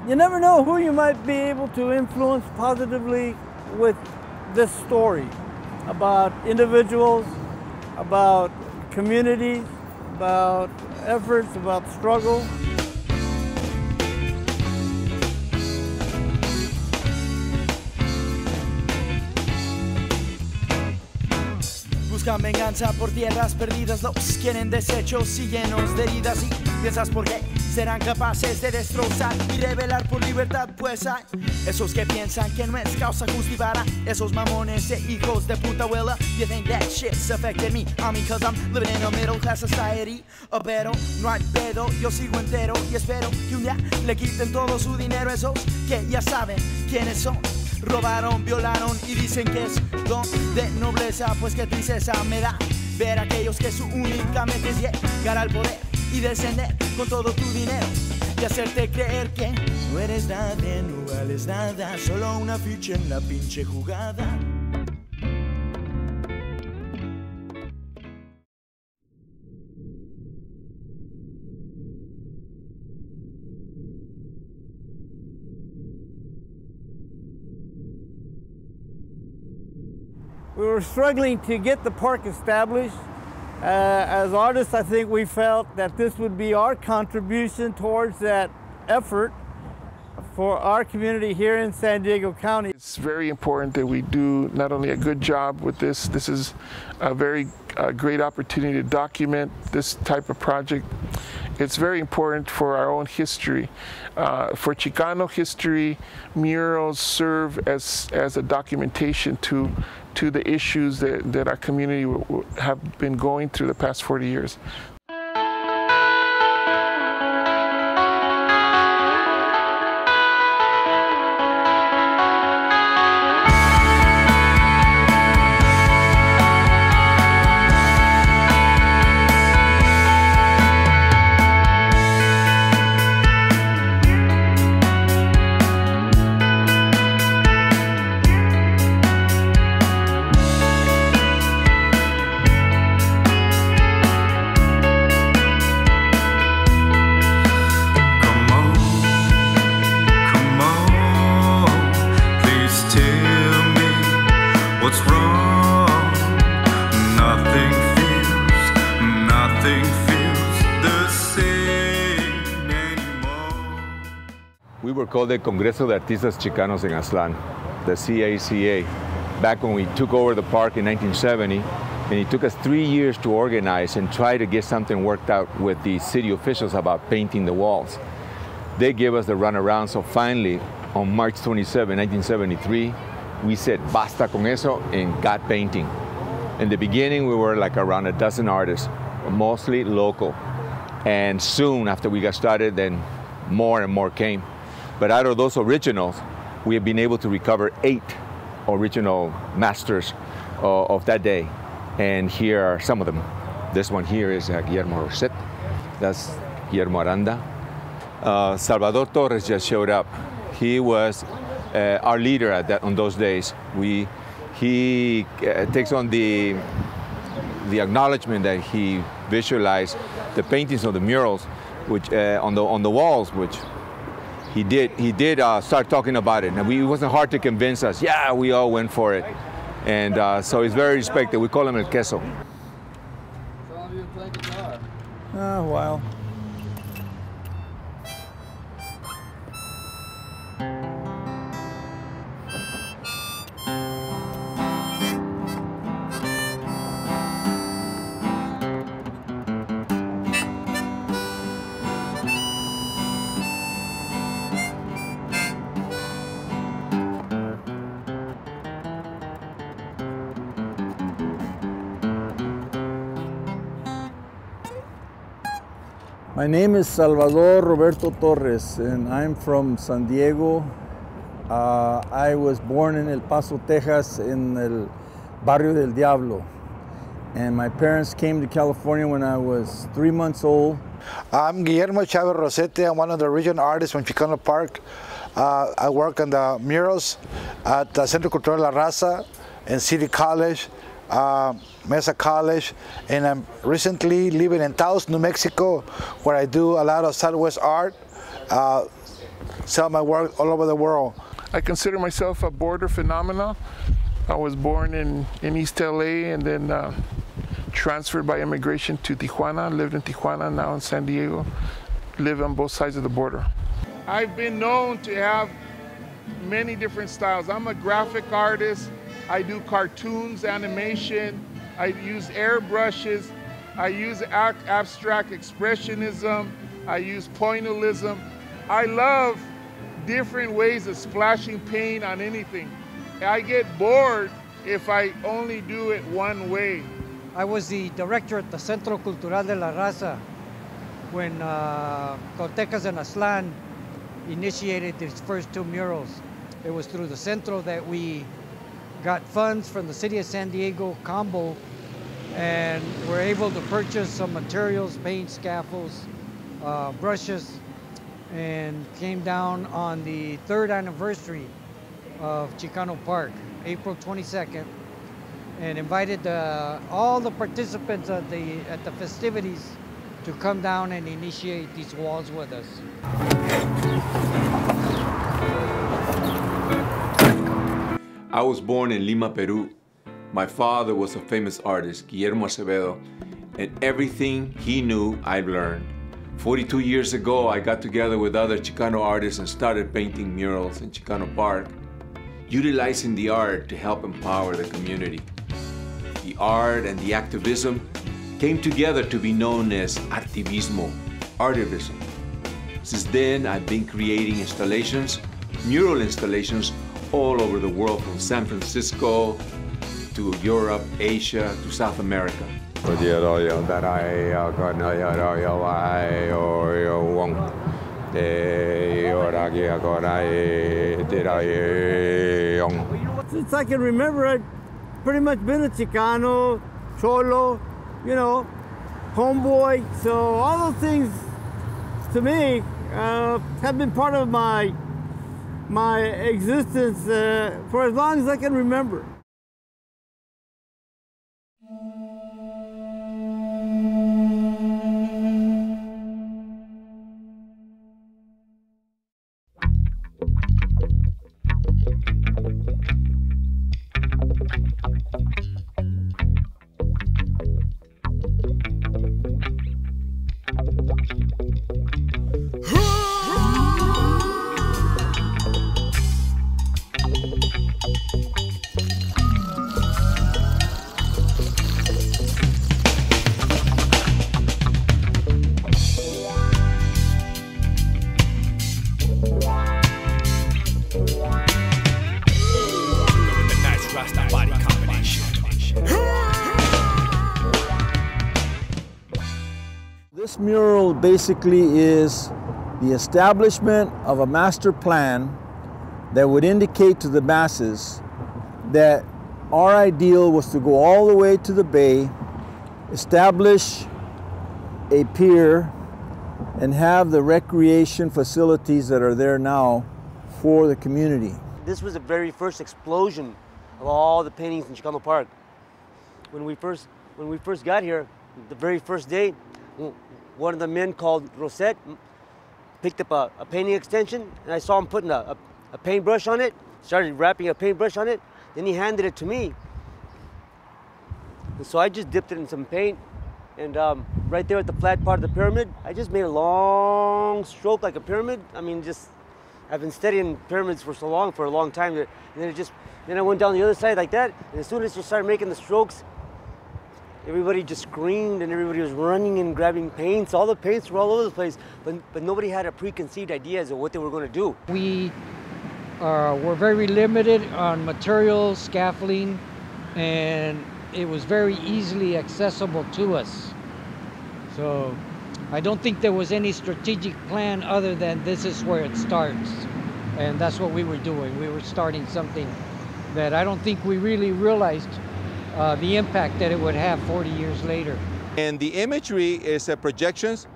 You never know who you might be able to influence positively with this story about individuals, about communities, about efforts, about struggle. Buscan venganza por tierras perdidas, los quieren deshechos y llenos de heridas. Y piensas por qué serán capaces de destrozar y rebelar por libertad, pues hay esos que piensan que no es causa justificada, esos mamones e hijos de puta abuela. You think that shit's affected me? I mean, cause I'm living in a middle class society. Pero no hay pedo, yo sigo entero y espero que un día le quiten todo su dinero a esos que ya saben quiénes son. Robaron, violaron y dicen que es don de nobleza, pues qué tristeza me da ver a aquellos que su única meta es llegar al poder y descender con todo tu dinero y hacerte creer que no eres nadie, no vales nada, solo una ficha en la pinche jugada. We were struggling to get the park established. As artists, I think we felt that this would be our contribution towards that effort for our community here in San Diego County. It's very important that we do not only a good job with this. This is a very great opportunity to document this type of project. It's very important for our own history. For Chicano history, murals serve as a documentation to the issues that our community have been going through the past 40 years. We were called the Congreso de Artistas Chicanos en Aztlán, the CACA, back when we took over the park in 1970, and it took us 3 years to organize and try to get something worked out with the city officials about painting the walls. They gave us the runaround, so finally, on March 27, 1973, we said, basta con eso, and got painting. In the beginning, we were like around a dozen artists, mostly local. And soon after we got started, then more and more came. But out of those originals, we have been able to recover 8 original masters of that day. And here are some of them. This one here is Guillermo Rosette. That's Guillermo Aranda. Salvador Torres just showed up. He was our leader on those days. He takes on the acknowledgement that he visualized the paintings of the murals, which on the walls, which he did start talking about it, and it wasn't hard to convince us. Yeah, we all went for it, and so he's very respected. We call him El Queso. How long have you been playing guitar? A while. My name is Salvador Roberto Torres, and I'm from San Diego. I was born in El Paso, Texas, in el Barrio del Diablo. And my parents came to California when I was 3 months old. I'm Guillermo Rosette. I'm one of the regional artists from Chicano Park. I work on the murals at the Centro Cultural La Raza. in City College, Mesa College, and I'm recently living in Taos, New Mexico, where I do a lot of Southwest art, sell my work all over the world. I consider myself a border phenomenon. I was born in East LA and then transferred by immigration to Tijuana, lived in Tijuana, now in San Diego, live on both sides of the border. I've been known to have many different styles. I'm a graphic artist. I do cartoons, animation. I use airbrushes. I use abstract expressionism. I use pointillism. I love different ways of splashing paint on anything. I get bored if I only do it one way. I was the director at the Centro Cultural de la Raza when Coltecas and Aztlán initiated these first two murals. It was through the Centro that we got funds from the City of San Diego combo and were able to purchase some materials, paint, scaffolds, brushes, and came down on the 3rd anniversary of Chicano Park, April 22nd, and invited all the participants at the festivities to come down and initiate these walls with us. I was born in Lima, Peru. My father was a famous artist, Guillermo Rosette, and everything he knew, I've learned. 42 years ago, I got together with other Chicano artists and started painting murals in Chicano Park, utilizing the art to help empower the community. The art and the activism came together to be known as artivismo, artivism. Since then, I've been creating installations, mural installations, all over the world, from San Francisco to Europe, Asia, to South America. Since I can remember, I've pretty much been a Chicano, Cholo, you know, homeboy. So all those things, to me, have been part of my existence for as long as I can remember. This mural basically is the establishment of a master plan that would indicate to the masses that our ideal was to go all the way to the bay, establish a pier, and have the recreation facilities that are there now for the community. This was the very first explosion of all the paintings in Chicano Park. When we first got here, the very first day, one of the men called Rosette picked up a painting extension, and I saw him putting a paintbrush on it, started wrapping a paintbrush on it, then he handed it to me. And so I just dipped it in some paint, and right there at the flat part of the pyramid, I just made a long stroke like a pyramid. I mean, I've been studying pyramids for a long time, and then I went down the other side like that, and as soon as I started making the strokes, everybody just screamed and everybody was running and grabbing paints. All the paints were all over the place, but nobody had a preconceived ideas of what they were going to do. We were very limited on materials, scaffolding, and it was very easily accessible to us. So I don't think there was any strategic plan other than this is where it starts. And that's what we were doing. We were starting something that I don't think we really realized the impact that it would have 40 years later. And the imagery is projections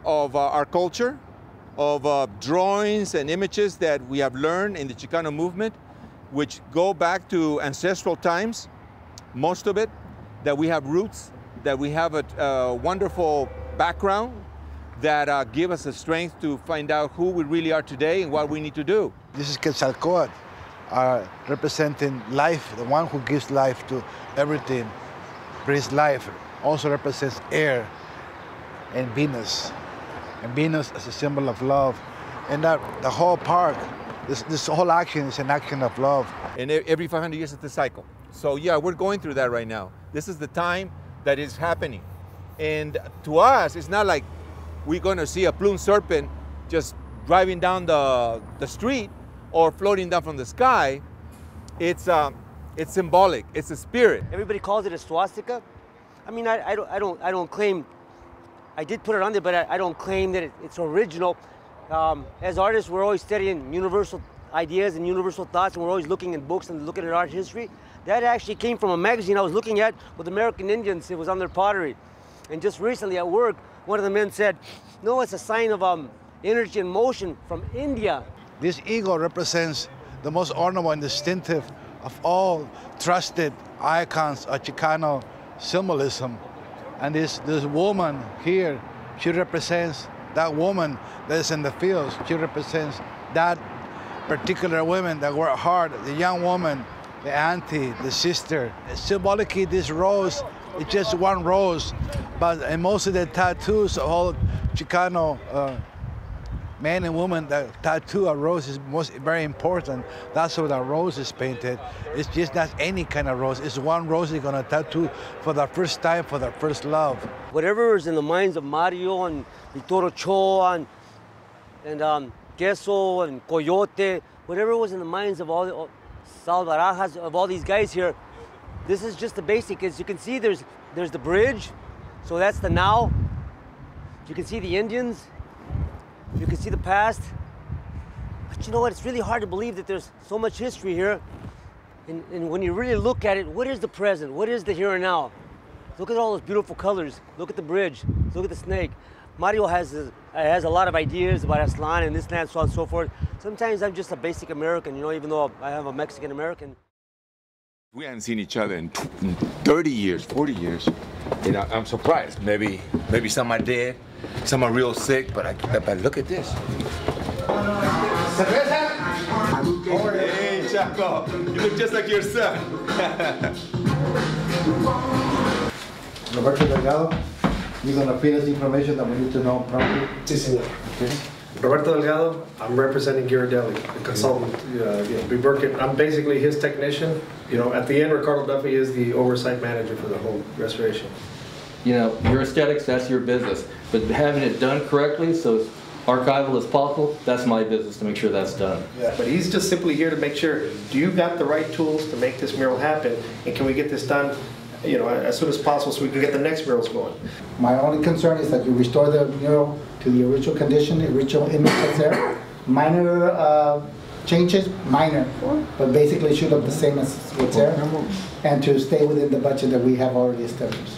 of our culture, of drawings and images that we have learned in the Chicano movement, which go back to ancestral times, most of it, that we have roots, that we have a wonderful background that give us the strength to find out who we really are today and what we need to do. This is Quetzalcoat, representing life, the one who gives life to everything, breathes life. Also represents air and Venus. And Venus as a symbol of love. And that the whole park, this whole action is an action of love. And every 500 years it's a cycle. So yeah, we're going through that right now. This is the time that is happening. And to us, it's not like we're gonna see a plumed serpent just driving down the street or floating down from the sky. It's symbolic, it's a spirit. Everybody calls it a swastika. I mean, I don't claim, I did put it on there, but I don't claim that it's original. As artists, we're always studying universal ideas and universal thoughts, and we're always looking in books and looking at art history. That actually came from a magazine I was looking at with American Indians. It was on their pottery. And just recently at work, one of the men said, no, it's a sign of energy and motion from India. This eagle represents the most honorable and distinctive of all trusted icons of Chicano symbolism. And this woman here, she represents that woman that is in the fields. She represents that particular woman that worked hard, the young woman, the auntie, the sister. Symbolically, this rose is just one rose, but in most of the tattoos of all Chicano men and women, the tattoo of rose is very important. That's why the rose is painted. It's just not any kind of rose. It's one rose you're gonna tattoo for the first time, for the first love. Whatever is in the minds of Mario and Victor Ochoa and Queso and Coyote, whatever was in the minds of all Salvarajas, of all these guys here, this is just the basic. As you can see, there's the bridge, so that's the now. You can see the Indians. You can see the past. But you know what? It's really hard to believe that there's so much history here. And when you really look at it, what is the present? What is the here and now? Look at all those beautiful colors. Look at the bridge. Look at the snake. Mario has a lot of ideas about Aztlán and this and that, so on and so forth. Sometimes I'm just a basic American, you know, even though I have a Mexican American. We haven't seen each other in 30 years, 40 years. You know, I'm surprised. Maybe some are dead, some are real sick, but look at this. Hey, Chaco, you look just like your son. Roberto Delgado, you're going to feed us information that we need to know properly? Sí, señor. Okay. Roberto Delgado, I'm representing Ghirardelli, the consultant. I'm basically his technician. You know, at the end, Ricardo Duffy is the oversight manager for the whole restoration. You know, your aesthetics, that's your business. But having it done correctly, so as archival as possible, that's my business to make sure that's done. Yeah, but he's just simply here to make sure, do you got the right tools to make this mural happen? And can we get this done, you know, as soon as possible so we can get the next murals going? My only concern is that you restore the mural to the original condition, the original image that's there. Minor changes, minor, but basically should look the same as what's there, and to stay within the budget that we have already established.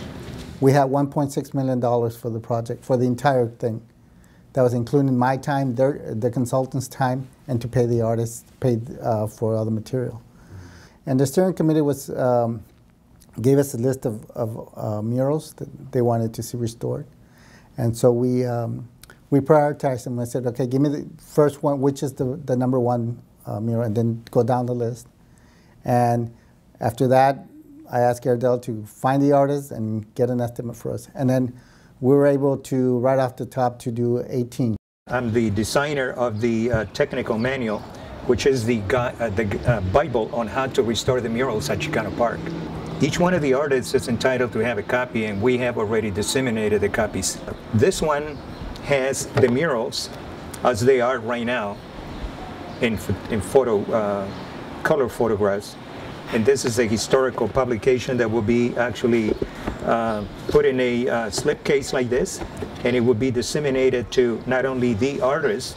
We had $1.6 million for the project, for the entire thing. That was including my time, the consultant's time, and to pay the artists, paid for all the material. And the steering committee was gave us a list of murals that they wanted to see restored. And so we prioritized them. I said, okay, give me the first one, which is the number one mural, and then go down the list. And after that, I asked Ghirardelli to find the artist and get an estimate for us. And then we were able to, right off the top, to do 18. I'm the designer of the technical manual, which is the Bible on how to restore the murals at Chicano Park. Each one of the artists is entitled to have a copy, and we have already disseminated the copies. This one has the murals as they are right now in color photographs. And this is a historical publication that will be actually put in a slipcase like this, and it will be disseminated to not only the artists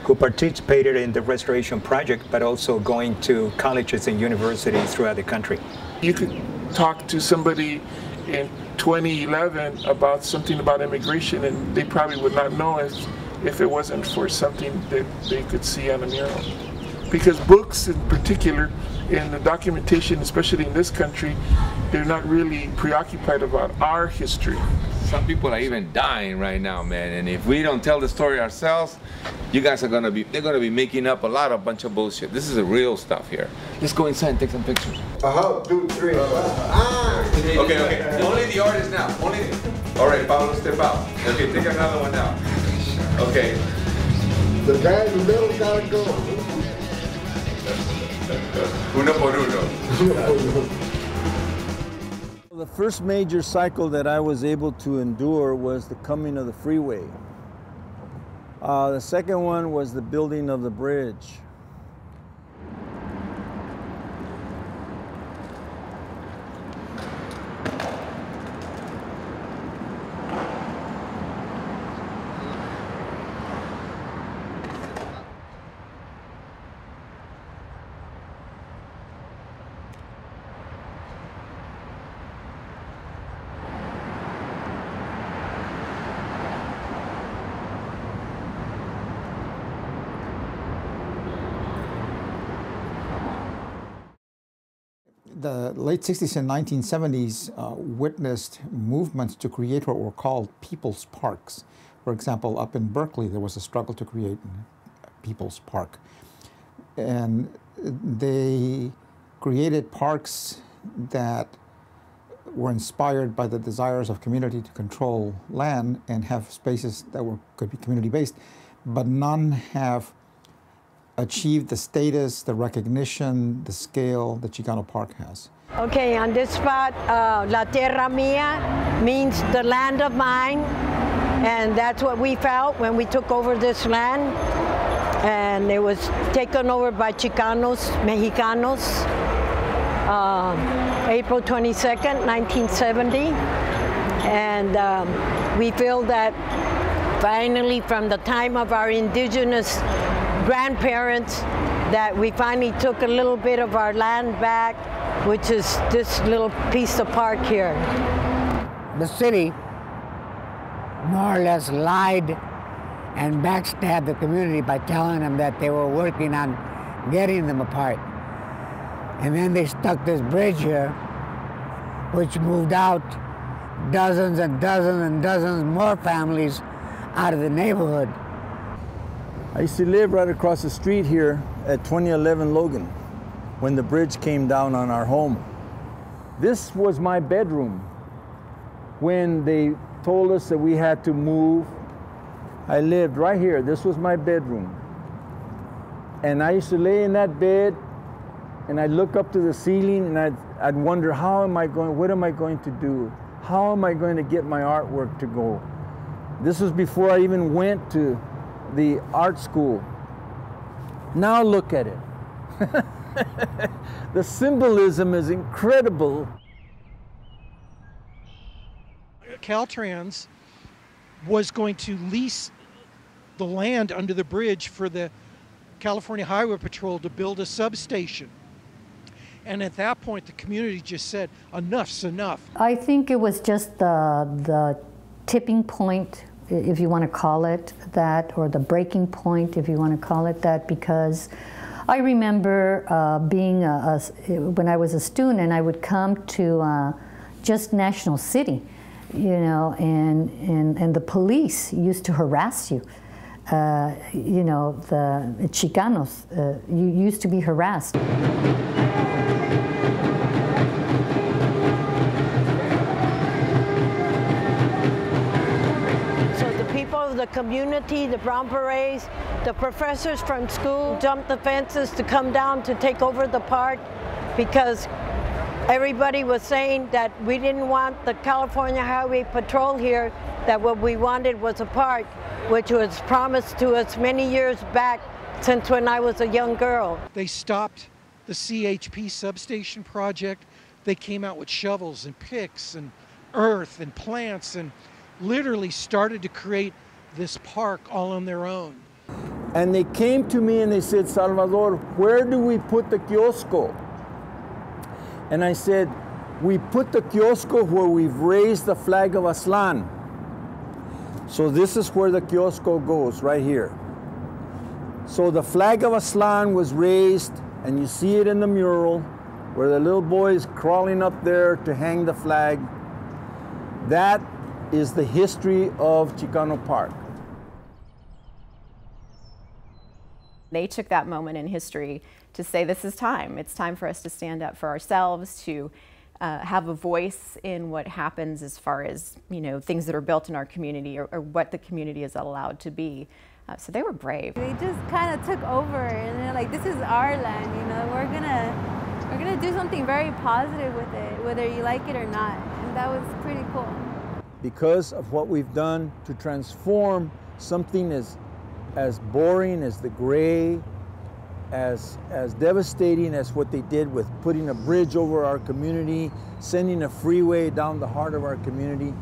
who participated in the restoration project, but also going to colleges and universities throughout the country. You could talk to somebody in 2011 about something about immigration, and they probably would not know if it wasn't for something that they could see on a mural. because books in particular and the documentation, especially in this country, they're not really preoccupied about our history. Some people are even dying right now, man, and if we don't tell the story ourselves, you guys are gonna be, they're gonna be making up a bunch of bullshit. This is the real stuff here. Let's go inside and take some pictures. 2, 3. Okay. Only the artist now. All right, Pablo, step out. Okay, take another one now. Okay. The guy in the middle gotta go. Uno por uno. The first major cycle that I was able to endure was the coming of the freeway. The second one was the building of the bridge. The late 60s and 1970s witnessed movements to create what were called people's parks. For example, up in Berkeley, there was a struggle to create a people's park. And they created parks that were inspired by the desires of community to control land and have spaces that could be community-based, but none have achieved the status, the recognition, the scale that Chicano Park has. Okay, on this spot, La Tierra Mía means the land of mine, and that's what we felt when we took over this land. And it was taken over by Chicanos, Mexicanos, April 22nd, 1970. And we feel that finally, from the time of our indigenous grandparents, that we finally took a little bit of our land back, which is this little piece of park here. The city more or less lied and backstabbed the community by telling them that they were working on getting them apart. And then they stuck this bridge here, which moved out dozens and dozens and dozens more families out of the neighborhood. I used to live right across the street here at 2011 Logan when the bridge came down on our home. This was my bedroom. When they told us that we had to move, I lived right here. This was my bedroom. And I used to lay in that bed and I'd look up to the ceiling and I'd wonder, what am I going to do? How am I going to get my artwork to go? This was before I even went to the art school. Now look at it. The symbolism is incredible. Caltrans was going to lease the land under the bridge for the California Highway Patrol to build a substation. And at that point, the community just said, enough's enough. I think it was just the tipping point, if you want to call it that, or the breaking point, if you want to call it that, because I remember when I was a student and I would come to just National City, you know, and the police used to harass you. You know, the Chicanos, you used to be harassed. The community, the Brown Berets, the professors from school jumped the fences to come down to take over the park because everybody was saying that we didn't want the California Highway Patrol here, that what we wanted was a park, which was promised to us many years back since when I was a young girl. They stopped the CHP substation project. They came out with shovels and picks and earth and plants and literally started to create this park all on their own. And they came to me and they said, Salvador, where do we put the kiosco? And I said, we put the kiosco where we've raised the flag of Aztlán. So this is where the kiosco goes, right here. So the flag of Aztlán was raised, and you see it in the mural, where the little boy is crawling up there to hang the flag. That is the history of Chicano Park. They took that moment in history to say, this is time. It's time for us to stand up for ourselves, to have a voice in what happens as far as, you know, things that are built in our community, or what the community is allowed to be. So they were brave. They just kind of took over, and they're like, this is our land, you know, we're gonna do something very positive with it, whether you like it or not. And that was pretty cool. Because of what we've done to transform something as boring as the gray, as devastating as what they did with putting a bridge over our community, sending a freeway down the heart of our community.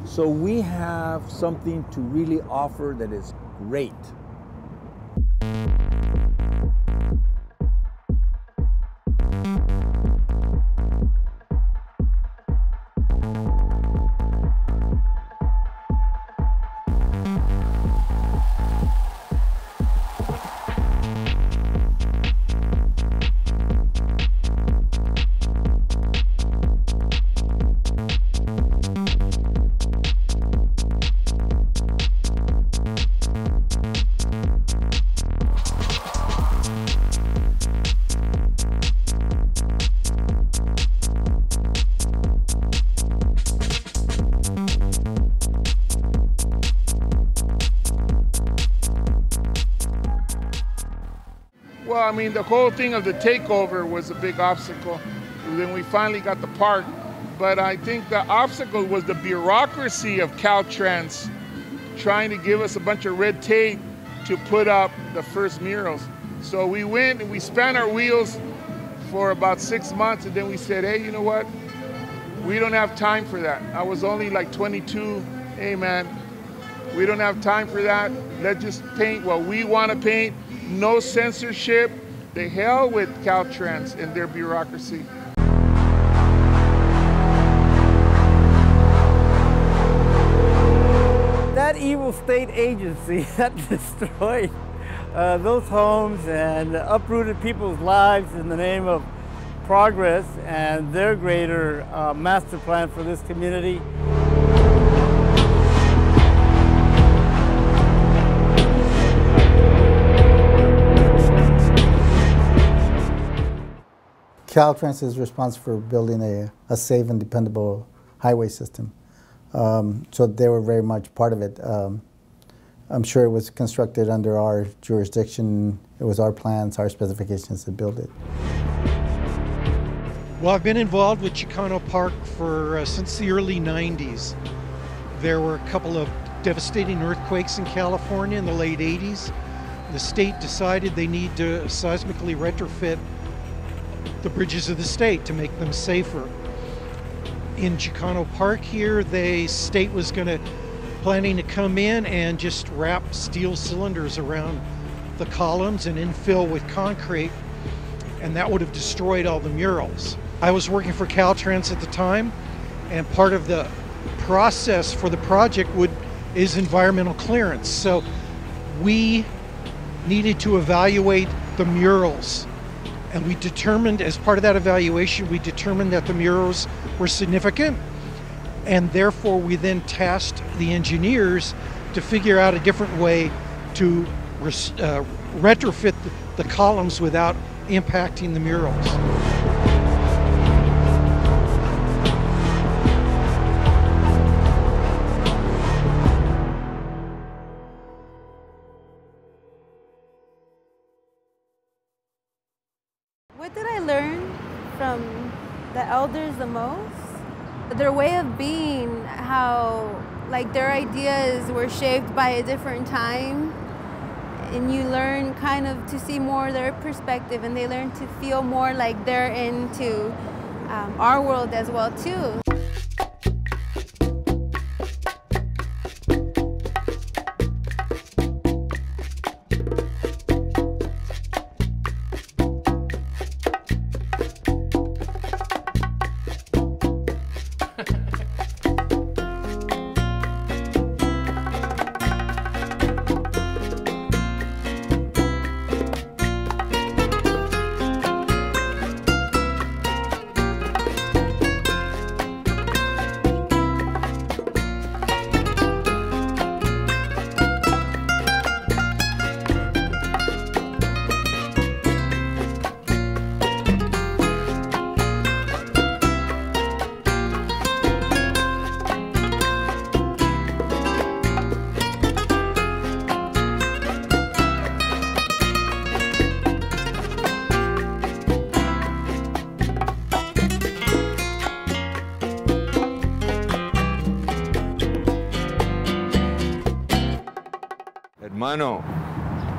So we have something to really offer that is great. Well, I mean, the whole thing of the takeover was a big obstacle. Then we finally got the park. But I think the obstacle was the bureaucracy of Caltrans trying to give us a bunch of red tape to put up the first murals. So we went and we spun our wheels for about 6 months, and then we said, hey, you know what? We don't have time for that. I was only like 22. Hey, man, we don't have time for that. Let's just paint what we want to paint. No censorship. The hell with Caltrans and their bureaucracy. That evil state agency that destroyed those homes and uprooted people's lives in the name of progress and their greater master plan for this community. Caltrans is responsible for building a safe and dependable highway system. So they were very much part of it. I'm sure it was constructed under our jurisdiction. It was our plans, our specifications to build it. Well, I've been involved with Chicano Park for since the early 90s. There were a couple of devastating earthquakes in California in the late 80s. The state decided they need to seismically retrofit the bridges of the state to make them safer. In Chicano Park here, the state was planning to come in and just wrap steel cylinders around the columns and infill with concrete, and that would have destroyed all the murals. I was working for Caltrans at the time, and part of the process for the project is environmental clearance. So we needed to evaluate the murals. And we determined, as part of that evaluation, we determined that the murals were significant, and therefore we then tasked the engineers to figure out a different way to retrofit the columns without impacting the murals. What did I learn from the elders the most? Their way of being, how like their ideas were shaped by a different time, and you learn kind of to see more their perspective, and they learn to feel more like they're into our world as well too. Hermano,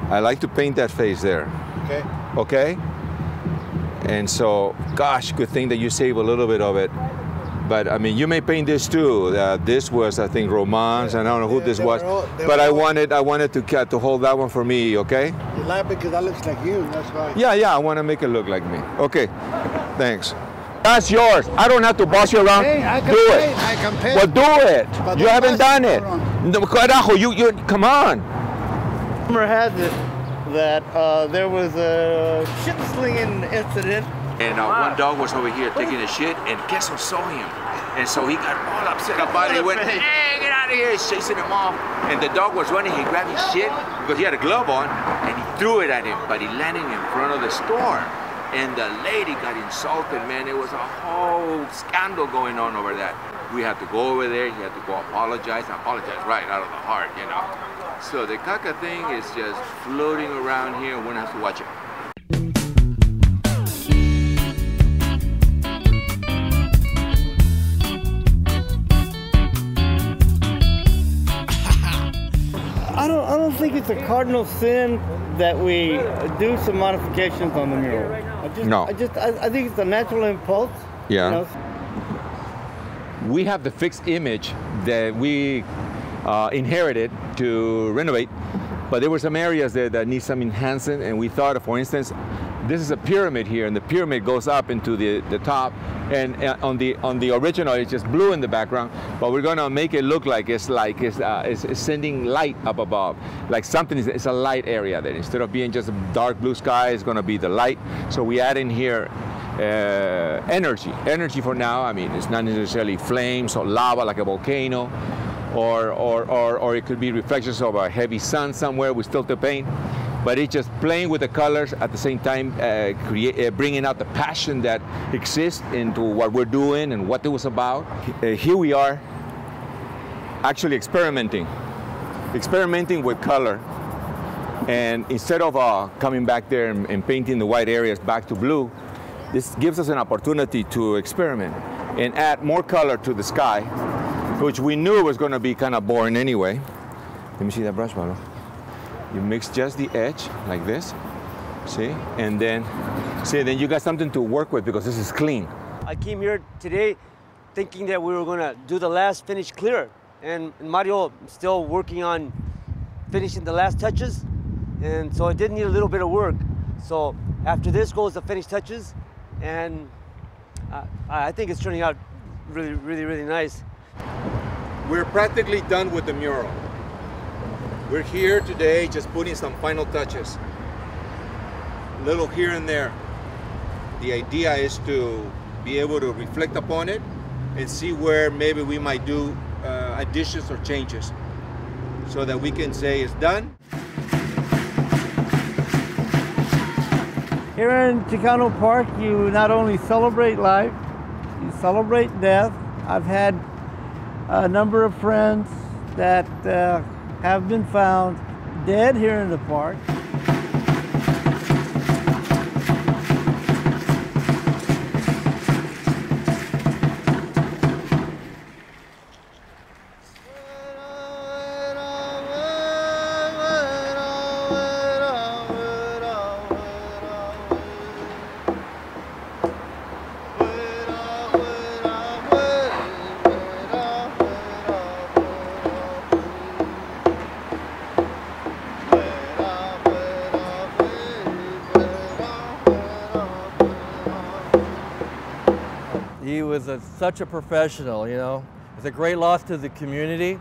I like to paint that face there. Okay. Okay? And so, gosh, good thing that you save a little bit of it. But I mean, you may paint this too. This was, I think, Romance, and I don't know who this was. But I wanted to hold that one for me, okay? You laugh because that looks like you, that's why. Yeah, I want to make it look like me. Okay, thanks. That's yours. I don't have to boss you around. Hey, I can do paint, it. I can paint. Well, do it. But You haven't done it. No, carajo, you, come on. Rumor has it that there was a shit slinging incident. And one dog was over here taking a shit, and Queso saw him. And so he got all upset about it. He went, hey, get out of here, he's chasing him off. And the dog was running, he grabbed his shit, because he had a glove on, and he threw it at him, but he landed in front of the store. And the lady got insulted, man. It was a whole scandal going on over that. We had to go over there, he had to go apologize right out of the heart, you know. So the caca thing is just floating around here, and one has to watch it. I don't think it's a cardinal sin that we do some modifications on the mural. I think it's a natural impulse. Yeah. You know? We have the fixed image that we inherited to renovate, but there were some areas there that need some enhancement, and we thought, for instance, this is a pyramid here, and the pyramid goes up into the top, and on the original it's just blue in the background, but we're going to make it look like it's sending light up above, like something it's a light area there. Instead of being just a dark blue sky, it's going to be the light. So we add in here energy for now. I mean, it's not necessarily flames or lava like a volcano, or it could be reflections of a heavy sun somewhere. We still to paint. But it's just playing with the colors at the same time, bringing out the passion that exists into what we're doing and what it was about. Here we are, actually experimenting with color. And instead of coming back there and painting the white areas back to blue, this gives us an opportunity to experiment and add more color to the sky, which we knew was going to be kind of boring anyway. Let me see that brush, Malo. You mix just the edge like this, see? And then you got something to work with because this is clean. I came here today thinking that we were gonna do the last finish clear. And Mario still working on finishing the last touches. And so it did need a little bit of work. So after this goes the finished touches. And I think it's turning out really, really, really nice. We're practically done with the mural. We're here today just putting some final touches. A little here and there. The idea is to be able to reflect upon it and see where maybe we might do additions or changes so that we can say it's done. Here in Chicano Park, you not only celebrate life, you celebrate death. I've had a number of friends that have been found dead here in the park. He was such a professional, you know. It's a great loss to the community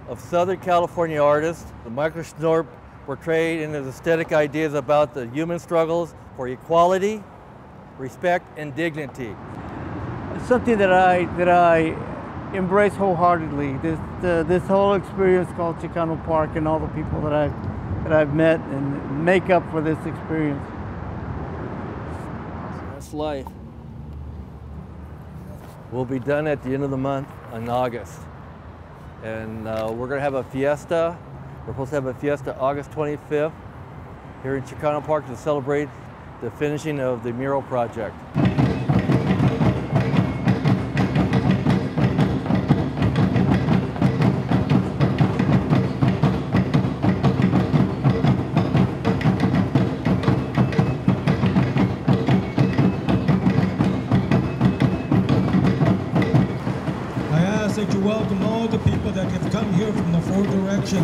of Southern California artists. Michael Schnorr portrayed in his aesthetic ideas about the human struggles for equality, respect, and dignity. It's something that I embrace wholeheartedly. This whole experience called Chicano Park and all the people that I've met and make up for this experience. That's life. We'll be done at the end of the month in August. And we're gonna have a fiesta. We're supposed to have a fiesta August 25th here in Chicano Park to celebrate the finishing of the mural project.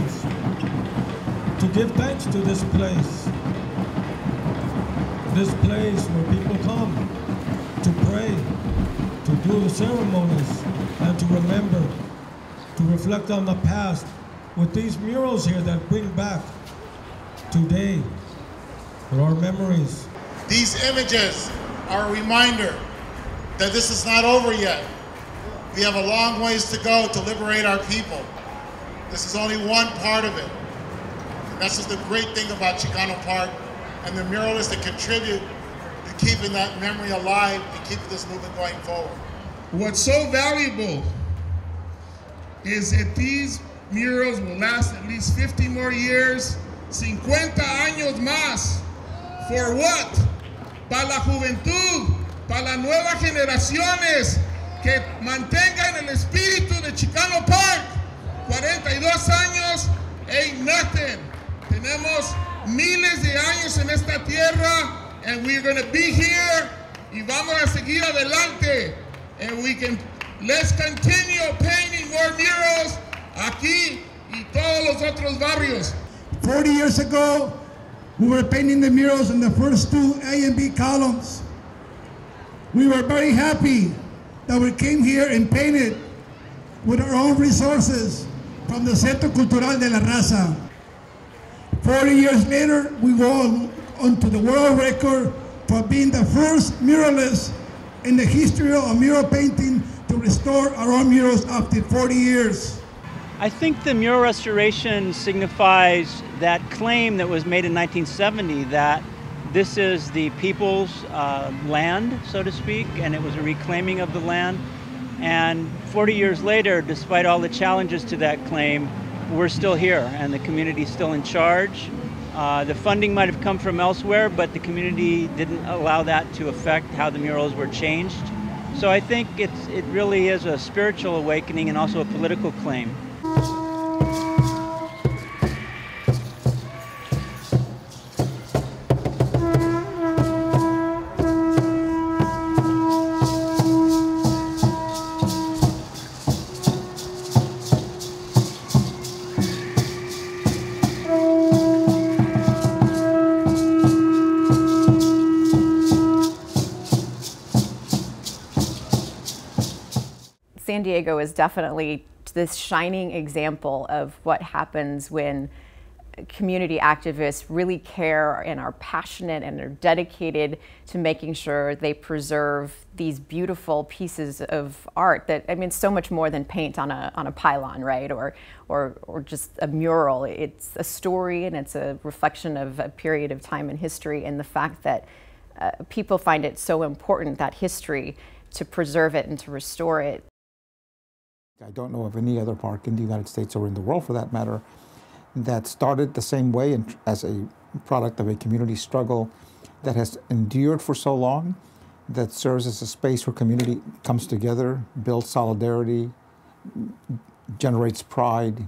words to give thanks to this place. This place where people come to pray, to do the ceremonies, and to remember, to reflect on the past with these murals here that bring back today for our memories. These images are a reminder that this is not over yet. We have a long ways to go to liberate our people. This is only one part of it. And that's just the great thing about Chicano Park and the muralists that contribute to keeping that memory alive and keeping this movement going forward. What's so valuable is that these murals will last at least 50 more years, 50 años más. For what? Para la juventud, para las nuevas generaciones, que mantengan el espíritu de Chicano Park. 42 años ain't nothing. Tenemos miles de años en esta tierra, and we're going to be here, y vamos a seguir adelante. And let's continue painting more murals aquí y todos los otros barrios. 40 years ago, we were painting the murals in the first two A and B columns. We were very happy that we came here and painted with our own resources from the Centro Cultural de la Raza. 40 years later, we go onto the world record for being the first muralist in the history of mural painting to restore our own murals after 40 years. I think the mural restoration signifies that claim that was made in 1970 that this is the people's land, so to speak, and it was a reclaiming of the land. And 40 years later, despite all the challenges to that claim, we're still here and the community's still in charge. The funding might have come from elsewhere, but the community didn't allow that to affect how the murals were changed. So I think it really is a spiritual awakening and also a political claim. San Diego is definitely this shining example of what happens when community activists really care and are passionate and are dedicated to making sure they preserve these beautiful pieces of art that, I mean, so much more than paint on a pylon, right? Or just a mural. It's a story and it's a reflection of a period of time in history, and the fact that people find it so important, that history, to preserve it and to restore it. I don't know of any other park in the United States or in the world for that matter that started the same way and as a product of a community struggle that has endured for so long, that serves as a space where community comes together, builds solidarity, generates pride,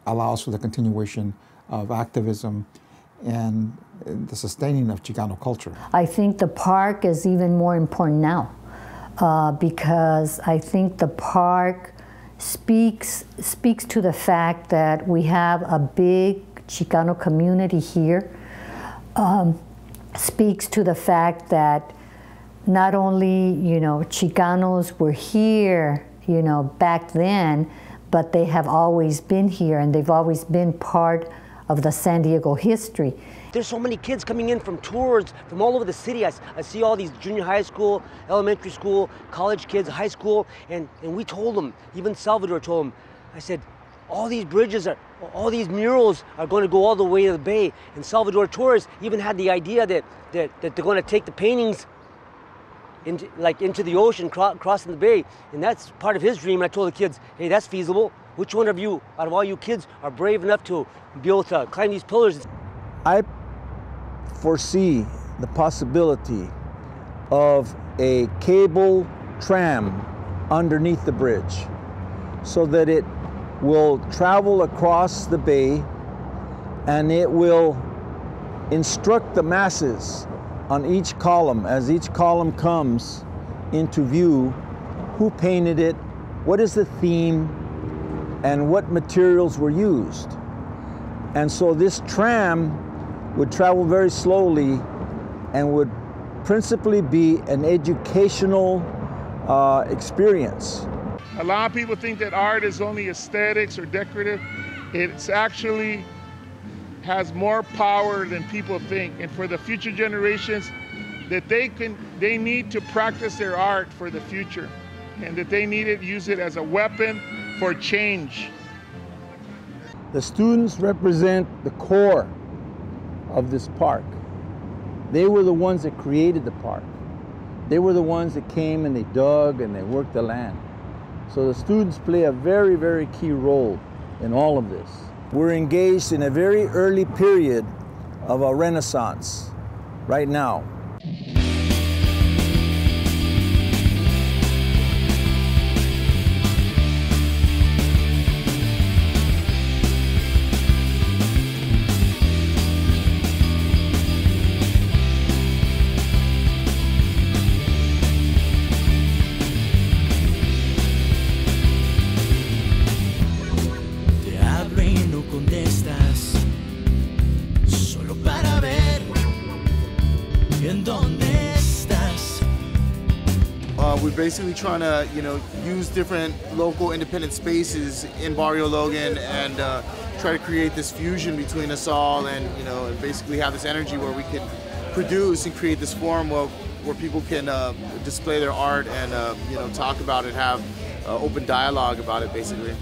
allows for the continuation of activism and the sustaining of Chicano culture. I think the park is even more important now because I think the park speaks to the fact that we have a big Chicano community here, speaks to the fact that not only, Chicanos were here, back then, but they have always been here and they've always been part of the San Diego history. There's so many kids coming in from tours from all over the city. I see all these junior high school, elementary school, college kids, high school, and we told them, even Salvador told them, I said, all these bridges, all these murals are going to go all the way to the bay. And Salvador Torres even had the idea that they're going to take the paintings into the ocean, crossing the bay. And that's part of his dream. And I told the kids, hey, that's feasible. Which one of you, out of all you kids, are brave enough to be able to climb these pillars? I foresee the possibility of a cable tram underneath the bridge so that it will travel across the bay and it will instruct the masses on each column, as each column comes into view, who painted it, what is the theme, and what materials were used. And so this tram would travel very slowly and would principally be an educational experience. A lot of people think that art is only aesthetics or decorative. It's actually has more power than people think. And for the future generations, that they need to practice their art for the future, and that they need to use it as a weapon for change. The students represent the core of this park. They were the ones that created the park. They were the ones that came and they dug and they worked the land. So the students play a very, very key role in all of this. We're engaged in a very early period of a renaissance right now. We're basically trying to, use different local independent spaces in Barrio Logan and try to create this fusion between us all, and basically have this energy where we can produce and create this forum where people can display their art and talk about it, have open dialogue about it, basically.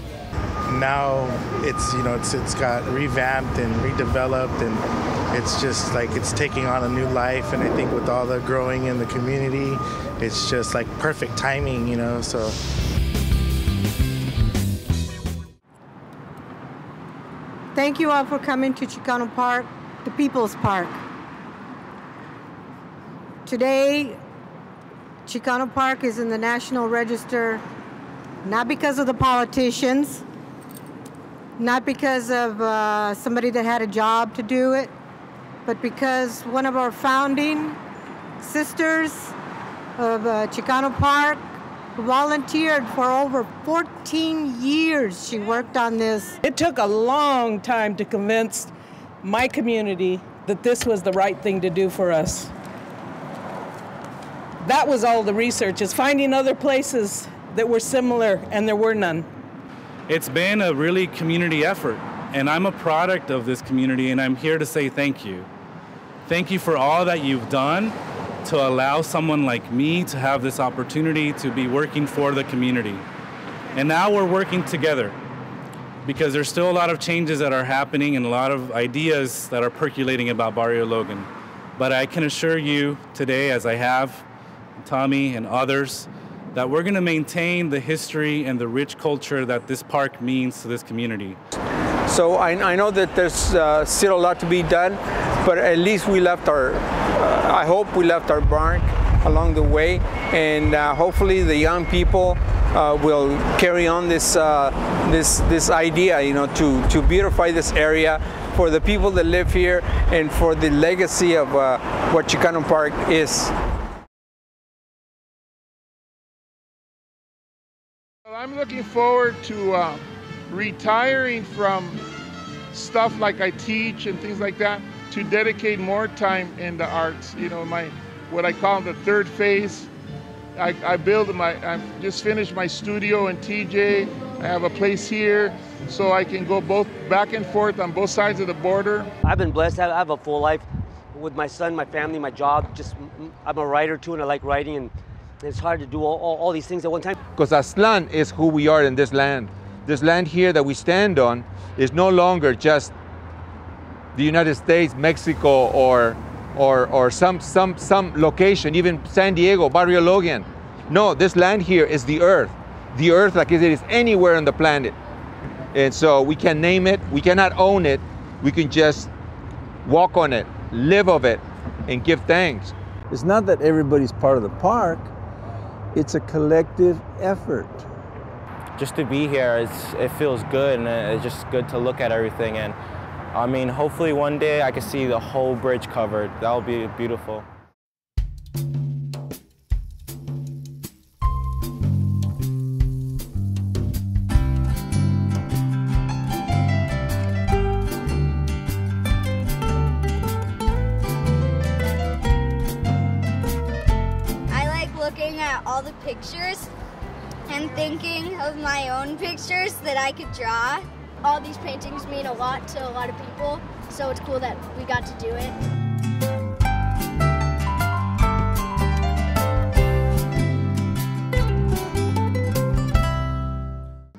Now it's got revamped and redeveloped, and it's just like it's taking on a new life. And I think with all the growing in the community, it's just like perfect timing, so. Thank you all for coming to Chicano Park, the People's Park. Today, Chicano Park is in the National Register, not because of the politicians, not because of somebody that had a job to do it, but because one of our founding sisters of Chicano Park volunteered for over 14 years. She worked on this. It took a long time to convince my community that this was the right thing to do for us. That was all the research, is finding other places that were similar, and there were none. It's been a really community effort, and I'm a product of this community, and I'm here to say thank you. Thank you for all that you've done to allow someone like me to have this opportunity to be working for the community. And now we're working together, because there's still a lot of changes that are happening and a lot of ideas that are percolating about Barrio Logan. But I can assure you today, as I have Tommy and others, that we're going to maintain the history and the rich culture that this park means to this community. So I know that there's still a lot to be done, but at least we left our, I hope we left our mark along the way, and hopefully the young people will carry on this this idea, to beautify this area for the people that live here and for the legacy of what Chicano Park is. I'm looking forward to retiring from stuff like I teach and things like that, to dedicate more time in the arts. What I call the third phase. I just finished my studio in TJ. I have a place here, so I can go both back and forth on both sides of the border. I've been blessed. I have a full life with my son, my family, my job. I'm a writer too, and I like writing, and it's hard to do all these things at one time. Because Aztlán is who we are in this land. This land here that we stand on is no longer just the United States, Mexico, or some location, even San Diego, Barrio Logan. No, this land here is the earth like it is anywhere on the planet. And so we can name it, we cannot own it, we can just walk on it, live of it, and give thanks. It's not that everybody's part of the park, it's a collective effort. Just to be here, it feels good, and it's just good to look at everything. And I mean, hopefully one day I can see the whole bridge covered. That would be beautiful. all the pictures and thinking of my own pictures that I could draw. All these paintings mean a lot to a lot of people, so it's cool that we got to do it.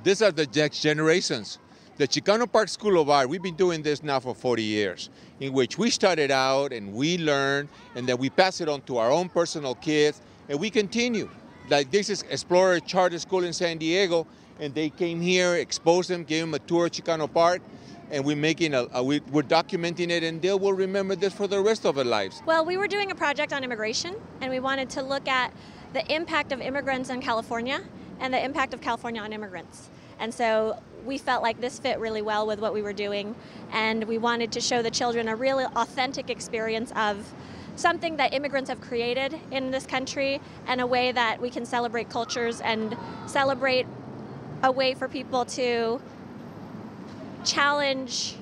These are the next generations. The Chicano Park School of Art, we've been doing this now for 40 years, in which we started out and we learned, and then we pass it on to our own personal kids, and we continue. Like this is Explorer Charter School in San Diego, and they came here, exposed them, gave them a tour of Chicano Park, and we're making we're documenting it, and they will remember this for the rest of their lives. Well, we were doing a project on immigration, and we wanted to look at the impact of immigrants in California and the impact of California on immigrants. And so we felt like this fit really well with what we were doing, and we wanted to show the children a really authentic experience of something that immigrants have created in this country, and a way that we can celebrate cultures and celebrate a way for people to challenge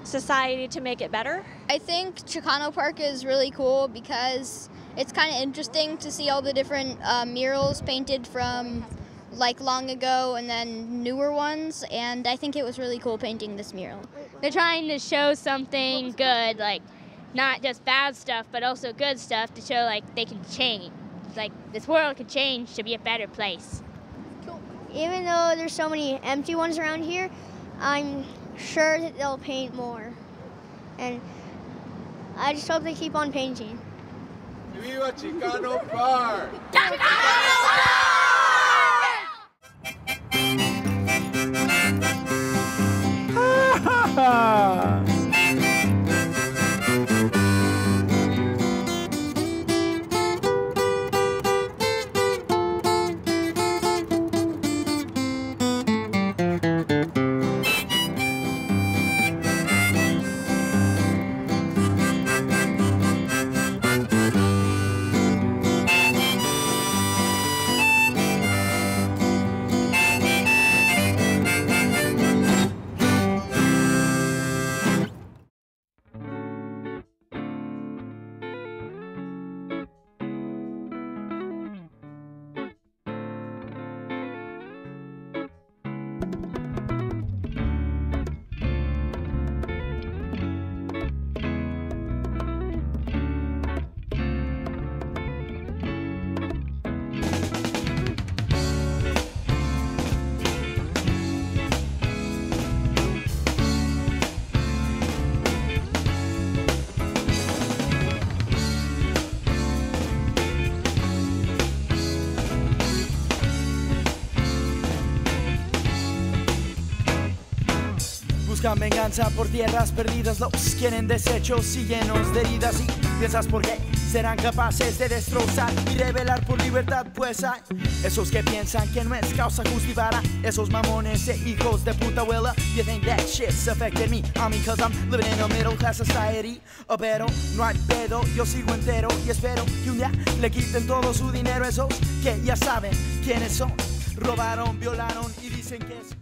society to make it better. I think Chicano Park is really cool because it's kind of interesting to see all the different murals painted from like long ago and then newer ones, and I think it was really cool painting this mural. They're trying to show something good, like not just bad stuff but also good stuff, to show like they can change, like this world can change to be a better place. Even though there's so many empty ones around here, I'm sure that they'll paint more, and I just hope they keep on painting. Viva Chicano Park! Chicano Park! Buscan venganza por tierras perdidas, los quieren deshechos y llenos de heridas. Y piensas por qué serán capaces de destrozar y rebelar por libertad, pues hay esos que piensan que no es causa justificada, esos mamones e hijos de puta abuela. You think that shit's affected me, I mean, cause I'm living in a middle class society. Pero no hay pedo, yo sigo entero y espero que un día le quiten todo su dinero a esos que ya saben quiénes son. Robaron, violaron y dicen que es